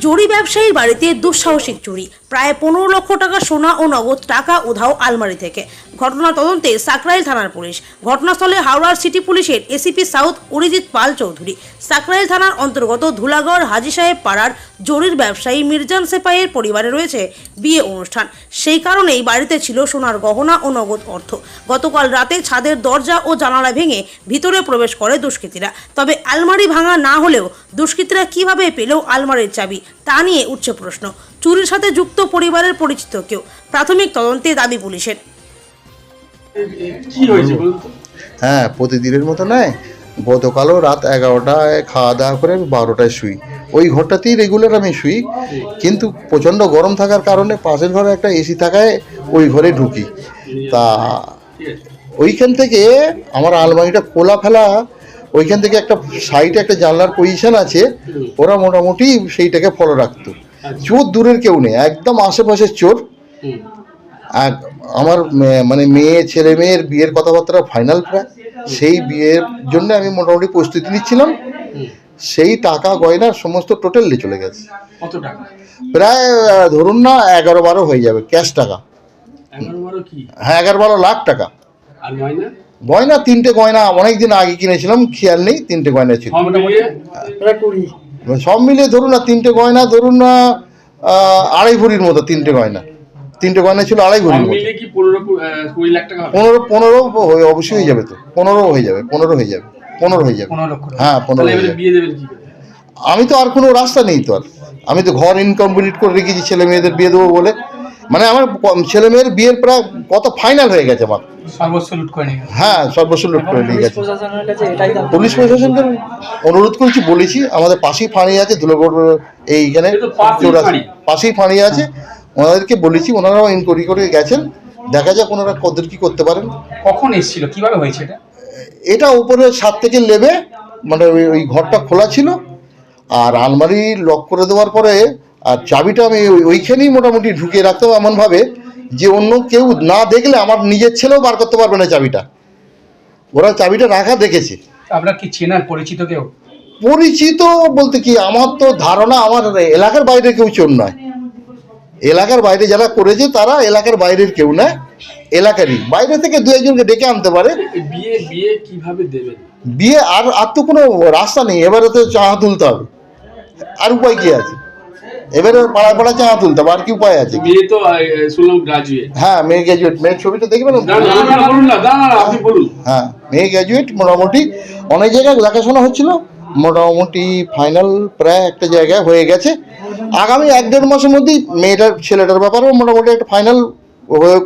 জরি ব্যবসায়ীর বাড়িতে দুঃসাহসিক চুরি, প্রায় 15 লক্ষ টাকা সোনা ও নগদ টাকা উধাও আলমারি থেকে। ঘটনা তদন্তে সাকরাইল থানার পুলিশ। ঘটনাস্থলে হাওড়ার সিটি পুলিশের এসিপি সাউথ অরিজিৎ পাল চৌধুরী। সাকরাইল থানার অন্তর্গত ধুলাগড় হাজি সাহেব পাড়ার জরির ব্যবসায়ী মির্জান সেপাইয়ের পরিবারে রয়েছে বিয়ে অনুষ্ঠান। সেই কারণেই বাড়িতে ছিল সোনার গহনা ও নগদ অর্থ। গতকাল রাতে ছাদের দরজা ও জানালা ভেঙে ভিতরে প্রবেশ করে দুষ্কৃতীরা। তবে আলমারি ভাঙা না হলেও দুষ্কৃতীরা কিভাবে পেল আলমারির চাবি তা নিয়ে উঠছে প্রশ্ন। চুরির সাথে যুক্ত পরিবারের পরিচিত কেউ। প্রাথমিক তদন্তে দাবি পুলিশের। হ্যাঁ, প্রতিদিনের মতো নয়। গতকালও রাত 11টায় খাওয়া দাওয়া করে আমি 12টায় শুই। ওই ঘরটাতেই রেগুলার আমি শুই, কিন্তু প্রচণ্ড গরম থাকার কারণে পাশের ঘরে একটা এসি থাকায় ওই ঘরে ঢুকি। তা ওইখান থেকে আমার আলমারিটা খোলা ফেলা, ওইখান থেকে একটা সাইডে একটা জানলার পজিশন আছে, ওরা মোটামুটি সেইটাকে ফলো রাখতো। চোর দূরের কেউ নেই, একদম আশেপাশের চোর। আর আমার মানে ছেলে মেয়ের বিয়ের কথাবার্তা ফাইনাল প্রায়, সেই বিয়ের জন্য আমি মোটামুটি প্রস্তুতি নিচ্ছিলাম। সেই টাকা গয়না সমস্ত টোটালি চলে গেছে। কত টাকা? প্রায় ধরুন না 11-12 হয়ে যাবে ক্যাশ টাকা। 11-12 কি? হ্যাঁ, 11-12 লাখ টাকা। আর গয়না? গয়না 3টে গয়না অনেকদিন আগে কিনেছিলাম, খেয়াল নেই। 3টে গয়না ছিল, সব মিলিয়ে ধরুন না 3টে গয়না, ধরুন না 2.5 ভরির মতো। 3টে গয়না, 3টে গয়না ছিল 2.5 ভরির মতো। 15-20 লাখ টাকা। 15 অবশ্যই হয়ে যাবে। তো 15 হয়ে যাবে। 15 হয়ে যাবে। 15 হয়ে যাবে। 15 লক্ষ। হ্যাঁ, 15 হয়ে যাবে। বিয়ে দেবেন কি করে? আমি তো আর কোনো রাস্তা নেই তো। আর আমি তো ঘর ইনকমপ্লিট করে রেখেছি ছেলে মেয়েদের বিয়ে দেবো বলে। মানে আমার ছেলে মেয়ের বিয়ের প্রায় কত ফাইনাল হয়ে গেছে আমার। সর্বস্ব লুট করে নিয়ে গেছে। হ্যাঁ, সর্বস্ব লুট করে নিয়ে গেছে। পুলিশ প্রশাসনকে অনুরোধ করেছি, বলেছি আমাদের পাশেই ফাঁড়ি আছে ধুলাগড়, এইখানে পাশেই ফাঁড়ি আছে। ওনাদেরকে বলেছি, ওনারাও ইনকোয়ারি করে গেছেন। দেখা যাক ওনারা কতদূর কি করতে পারেন। কখন এসেছিল, কিভাবে হয়েছে এটা? এটা উপরে 7 থেকে লেবে, মানে ওই ঘরটা খোলা ছিল। আর আলমারি লক করে দেওয়ার পরে আর চাবিটা আমি ওইখানেই মোটামুটি ঢুকিয়ে রাখতাম এমনভাবে যে অন্য কেউ না দেখলে আমার নিজের ছেলেও বার করতে পারবে না চাবিটা। ওরা চাবিটা রাখা দেখেছে। আপনার কি চেনার পরিচিত কেউ? পরিচিত বলতে কি, আমার তো ধারণা আমার এলাকার বাইরে কেউ চোর নয়। এলাকার বাইরে যারা করেছে তারা এলাকার বাইরের কেউ না, এলাকারই। বাইরে থেকে 2-1জনকে ডেকে আনতে পারে। বিয়ে কিভাবে দেবেন? বিয়ে আর তো কোনো রাস্তা নেই। এবারে তো চাঁদা তুলতে হবে, আর উপায় কি আছে? এবারে পাড়ায় পাড়ায় চাঁদা তুলতে হবে, আর কি উপায় আছে? মেয়ে তো শুনলাম গ্রাজুয়েট। হ্যাঁ, মেয়ে গ্রাজুয়েট। মেয়ের ছবিটা দেখবেন। হ্যাঁ, মেয়ে গ্রাজুয়েট। মোটামুটি অনেক জায়গায় দেখাশোনা হচ্ছিল, মোটামুটি ফাইনাল প্রায় একটা জায়গায় হয়ে গেছে। আগামী 1-1.5 মাসের মধ্যেই ছেলেটার ব্যাপারেও মোটামুটি একটা ফাইনাল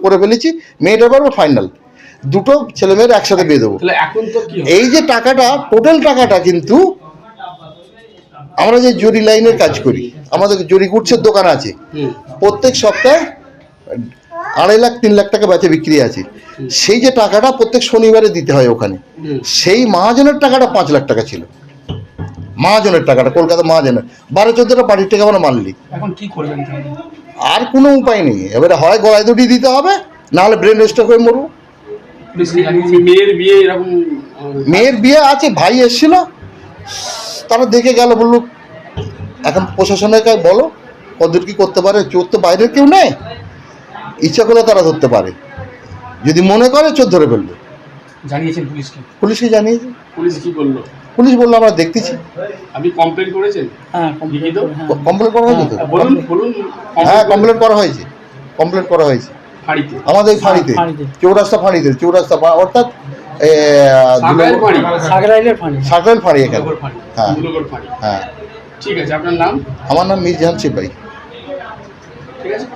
করে ফেলেছি। মেয়েটার ব্যাপারে ফাইনাল। দুটো ছেলে মেয়ের একসাথে বিয়ে দেবো। এই যে টাকাটা, টোটাল টাকাটা কিন্তু আমরা যে জরি লাইনের কাজ করি, আমাদের জরি গুডসের দোকান আছে, প্রত্যেক সপ্তাহে 2.5 লাখ 3 লাখ টাকা বেচে বিক্রি আছে। সেই যে টাকাটা প্রত্যেক শনিবারে দিতে হয় ওখানে, সেই মহাজনের টাকাটা 5 লাখ টাকা ছিল। মহাজনের টাকাটা, কলকাতা মহাজনের 12-14টা বাড়ির টাকা আমরা মানলি। এখন কি করবেন? আর কোনো উপায় নেই। এবারে হয় গলায় দড়ি দিতে হবে, নাহলে ব্রেন স্ট্রোক হয়ে মরবো। মেয়ের বিয়ে আছে, ভাই এসেছিল, তারা দেখে গেল, বললো এখন প্রশাসনের কাছে বলো কতদূর কি করতে পারে। চোর তো বাইরের কেউ নেই, ইচ্ছা করলে তারা ধরতে পারে, যদি মনে করে চোর ধরে ফেলবে। জানিয়েছেন পুলিশকে? পুলিশকে জানিয়েছি। পুলিশ কি বললো? পুলিশ বললো আমরা দেখতেছি। আপনি কমপ্লেন করেছেন? হ্যাঁ, কমপ্লেন করা হয়েছে তো। বলুন। হ্যাঁ, কমপ্লেন করা হয়েছে। কমপ্লেন করা হয়েছে আমাদের এই ফাঁড়িতে, চৌরাস্তা ফাঁড়িতে, চৌরাস্তা অর্থাৎ সাকরাইল ফাঁড়ি এখানে। হ্যাঁ হ্যাঁ, ঠিক আছে। আপনার নাম? আমার নাম মির্জান সেপাই। ঠিক আছে।